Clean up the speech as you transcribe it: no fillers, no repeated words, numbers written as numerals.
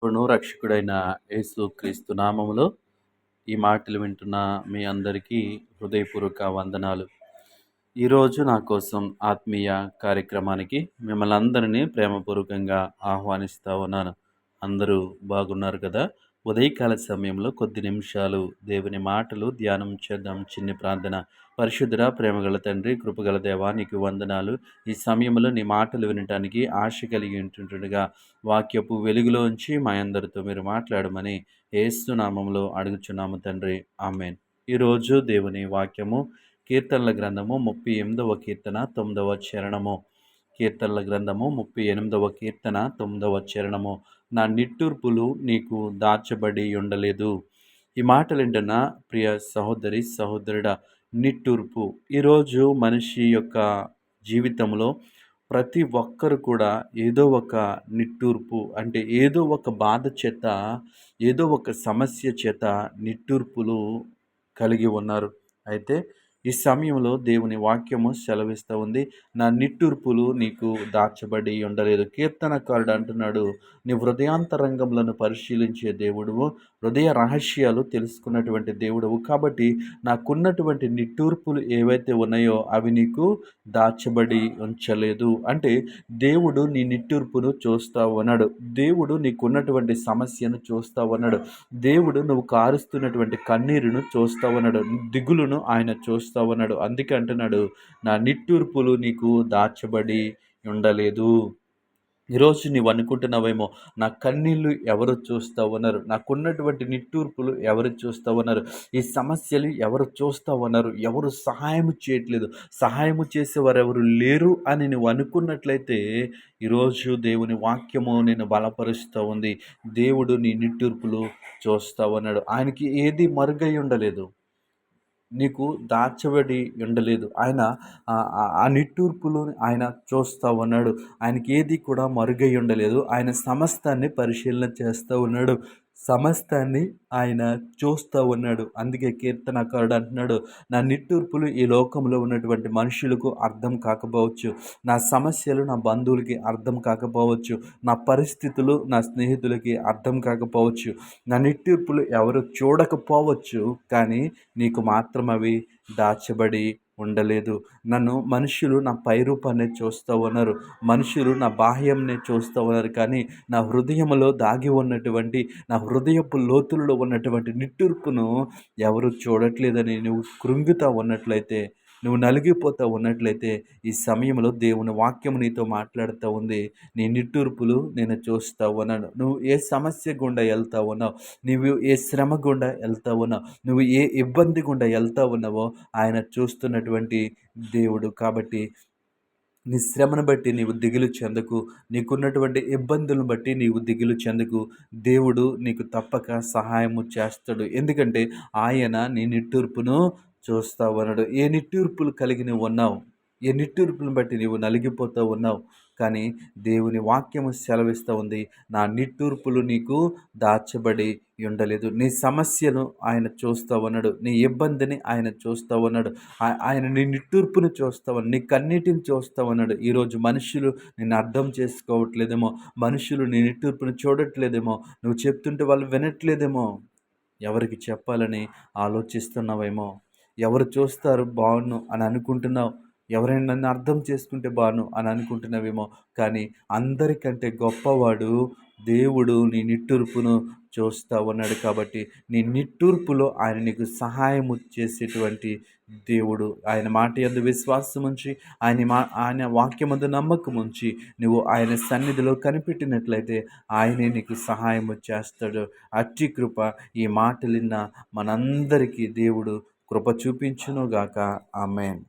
ప్రభువును రక్షకుడైన యేసు క్రీస్తు నామములో ఈ మాటలు వింటున్న మీ అందరికీ హృదయపూర్వక వందనాలు. ఈరోజు నా కోసం ఆత్మీయ కార్యక్రమానికి మిమ్మల్ని అందరినీ ప్రేమపూర్వకంగా ఆహ్వానిస్తా ఉన్నాను. అందరూ బాగున్నారు కదా? ఉదయకాల సమయంలో కొద్ది నిమిషాలు దేవుని మాటలు ధ్యానం చేద్దాం. చిన్ని ప్రార్థన. పరిశుద్ధుడ, ప్రేమగల తండ్రి, కృపగల దేవా, నీకు వందనాలు. ఈ సమయంలో నీ మాటలు వినటానికి ఆశ కలిగి ఉంటుండగా వాక్యపు వెలుగులోంచి మా అందరితో మీరు మాట్లాడమని యేసు నామములో అడుగుచున్నాము తండ్రి. ఆమేన్. ఈరోజు దేవుని వాక్యము కీర్తనల గ్రంథము 38వ కీర్తన 9వ చరణము. కీర్తనల గ్రంథము 38వ కీర్తన 9వ చరణము. నా నిట్టూర్పులు నీకు దాచబడి ఉండలేదు. ఈ మాటలు వింటున్న ప్రియ సహోదరి సహోదరుడా, నిట్టూర్పు ఈరోజు మనిషి యొక్క జీవితంలో ప్రతి ఒక్కరు కూడా ఏదో ఒక నిట్టూర్పు, అంటే ఏదో ఒక బాధ చేత, ఏదో ఒక సమస్య చేత నిట్టూర్పులు కలిగి ఉన్నారు. అయితే ఈ సమయంలో దేవుని వాక్యము సెలవిస్తూ ఉంది, నా నిట్టూర్పులు నీకు దాచబడి ఉండలేదు. కీర్తనకారుడు అంటున్నాడు, నీ హృదయాంతరంగములను పరిశీలించే దేవుడువు, హృదయ రహస్యాలు తెలుసుకున్నటువంటి దేవుడువు. కాబట్టి నాకున్నటువంటి నిట్టూర్పులు ఏవైతే ఉన్నాయో అవి నీకు దాచబడి ఉంచలేదు. అంటే దేవుడు నీ నిట్టూర్పును చూస్తా ఉన్నాడు. దేవుడు నీకున్నటువంటి సమస్యను చూస్తా ఉన్నాడు. దేవుడు నువ్వు కారుస్తున్నటువంటి కన్నీరును చూస్తా ఉన్నాడు. దిగులును ఆయన చూస్తా ఉన్నాడు. అందుకే అంటున్నాడు, నా నిట్టూర్పులు నీకు దాచబడి ఉండలేదు. ఈరోజు నీవు అనుకుంటున్నావేమో, నా కన్నీళ్ళు ఎవరు చూస్తూ ఉన్నారు, నాకున్నటువంటి నిట్టూర్పులు ఎవరు చూస్తూ ఉన్నారు, ఈ సమస్యలు ఎవరు చూస్తూ ఉన్నారు, ఎవరు సహాయం చేయట్లేదు, సహాయము చేసేవారు ఎవరు లేరు అని నువ్వు అనుకున్నట్లయితే ఈరోజు దేవుని వాక్యము నేను బలపరుస్తూ ఉంది. దేవుడు నీ నిట్టూర్పులు చూస్తూ ఉన్నాడు. ఆయనకి ఏది మరుగై ఉండలేదు, నీకు దాచబడి ఉండలేదు. ఆయన ఆ నిట్టూర్పులు ఆయన చూస్తూ ఉన్నాడు. ఆయనకి ఏది కూడా మరుగై ఉండలేదు. ఆయన సమస్తాన్ని పరిశీలన చేస్తూ ఉన్నాడు. సమస్తాన్ని ఆయన చూస్తూ ఉన్నాడు. అందుకే కీర్తనకారుడు అంటున్నాడు, నా నిట్టూర్పులు ఈ లోకంలో ఉన్నటువంటి మనుషులకు అర్థం కాకపోవచ్చు, నా సమస్యలు నా బంధువులకి అర్థం కాకపోవచ్చు, నా పరిస్థితులు నా స్నేహితులకి అర్థం కాకపోవచ్చు, నా నిట్టూర్పులు ఎవరు చూడకపోవచ్చు, కానీ నీకు మాత్రం అవి దాచబడి ఉండలేదు. నన్ను మనుషులు నా పైరూపాన్ని చూస్తూ ఉన్నారు, మనుషులు నా బాహ్యంని చూస్తూ ఉన్నారు, కానీ నా హృదయంలో దాగి ఉన్నటువంటి, నా హృదయపు లోతుల్లో ఉన్నటువంటి నిట్టూర్పును ఎవరు చూడట్లేదని నువ్వు కృంగుతూ ఉన్నట్లయితే, నువ్వు నలిగిపోతూ ఉన్నట్లయితే ఈ సమయంలో దేవుని వాక్యము నీతో మాట్లాడుతూ ఉంది. నీ నిట్టూర్పులు నేను చూస్తూ ఉన్నాను. నువ్వు ఏ సమస్య గుండా వెళ్తా ఉన్నావు, నువ్వు ఏ శ్రమ గుండా వెళ్తా ఉన్నావు, నువ్వు ఏ ఇబ్బంది గుండా వెళ్తా ఉన్నావో ఆయన చూస్తున్నటువంటి దేవుడు. కాబట్టి నీ శ్రమను బట్టి నీవు దిగులు చెందకు, నీకున్నటువంటి ఇబ్బందులను బట్టి నీవు దిగులు చెందకు. దేవుడు నీకు తప్పక సహాయము చేస్తాడు. ఎందుకంటే ఆయన నీ నిట్టూర్పును చూస్తా ఉన్నాడు. ఏ నిట్టూర్పులు కలిగి నువ్వు ఉన్నావు, ఏ నిట్టూర్పులను బట్టి నీవు నలిగిపోతూ ఉన్నావు, కానీ దేవుని వాక్యము సెలవిస్తూ ఉంది, నా నిట్టూర్పులు నీకు దాచబడి ఉండలేదు. నీ సమస్యను ఆయన చూస్తూ ఉన్నాడు, నీ ఇబ్బందిని ఆయన చూస్తూ ఉన్నాడు, ఆయన నీ నిట్టూర్పును చూస్తూ ఉన్నాడు, నీ కన్నీటిని చూస్తూ ఉన్నాడు. ఈరోజు మనుషులు నిన్ను అర్థం చేసుకోవట్లేదేమో, మనుషులు నీ నిట్టూర్పును చూడట్లేదేమో, నువ్వు చెప్తుంటే వాళ్ళు వినట్లేదేమో, ఎవరికి చెప్పాలని ఆలోచిస్తున్నావేమో, ఎవరు చూస్తారు బాగున్ను అని అనుకుంటున్నావు, ఎవరైనా నన్ను అర్థం చేసుకుంటే బాను అని అనుకుంటున్నావేమో, కానీ అందరికంటే గొప్పవాడు దేవుడు నీ నిట్టూర్పును చూస్తూ ఉన్నాడు. కాబట్టి నీ నిట్టూర్పులో ఆయన నీకు సహాయము చేసేటువంటి దేవుడు. ఆయన మాట యందు విశ్వాసం ఉంచి, ఆయన వాక్యమందు నమ్మకం ఉంచి నువ్వు ఆయన సన్నిధిలో కనిపెట్టినట్లయితే ఆయనే నీకు సహాయము చేస్తాడు. అట్టి కృప ఈ మాటలిన్న మనందరికీ దేవుడు కృప చూపించునుగాక. ఆమేన్.